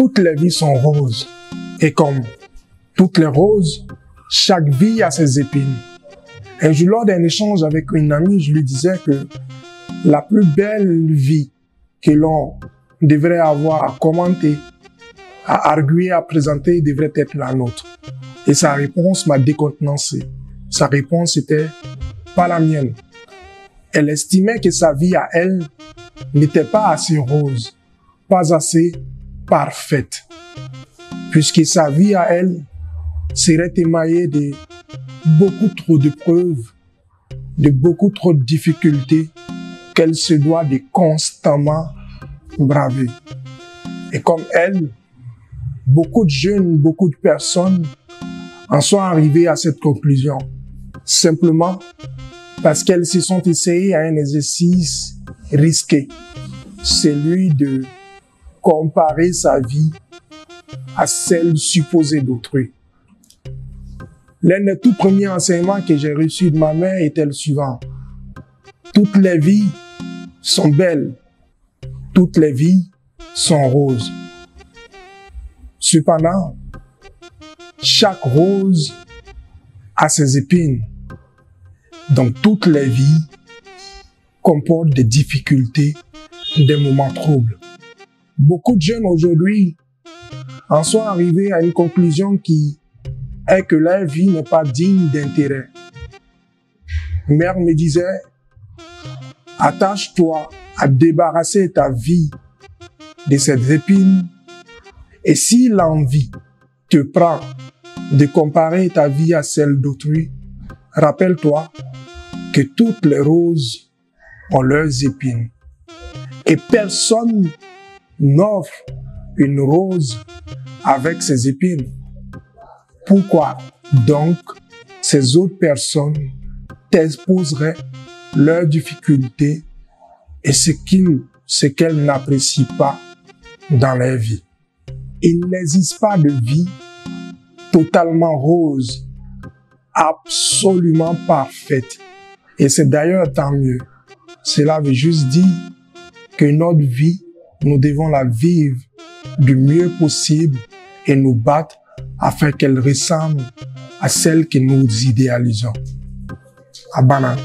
Toutes les vies sont roses. Et comme toutes les roses, chaque vie a ses épines. Un jour, lors d'un échange avec une amie, je lui disais que la plus belle vie que l'on devrait avoir à commenter, à arguer, à présenter, devrait être la nôtre. Et sa réponse m'a décontenancé. Sa réponse était pas la mienne. Elle estimait que sa vie à elle n'était pas assez rose, pas assez parfaite, puisque sa vie à elle serait émaillée de beaucoup trop de preuves, de beaucoup trop de difficultés qu'elle se doit de constamment braver. Et comme elle, beaucoup de jeunes, beaucoup de personnes en sont arrivées à cette conclusion, simplement parce qu'elles se sont essayées à un exercice risqué, celui de comparer sa vie à celle supposée d'autrui. L'un des tout premiers enseignements que j'ai reçus de ma mère était le suivant. Toutes les vies sont belles, toutes les vies sont roses. Cependant, chaque rose a ses épines. Donc toutes les vies comportent des difficultés, des moments troubles. Beaucoup de jeunes aujourd'hui en sont arrivés à une conclusion qui est que leur vie n'est pas digne d'intérêt. Mère me disait, attache-toi à débarrasser ta vie de ces épines, et si l'envie te prend de comparer ta vie à celle d'autrui, rappelle-toi que toutes les roses ont leurs épines. Et personne n'offre une rose avec ses épines. Pourquoi donc ces autres personnes t'exposeraient leurs difficultés et ce qu'elles n'apprécient pas dans leur vie? Il n'existe pas de vie totalement rose, absolument parfaite. Et c'est d'ailleurs tant mieux. Cela veut juste dire que notre vie, nous devons la vivre du mieux possible et nous battre afin qu'elle ressemble à celle que nous idéalisons. Abana.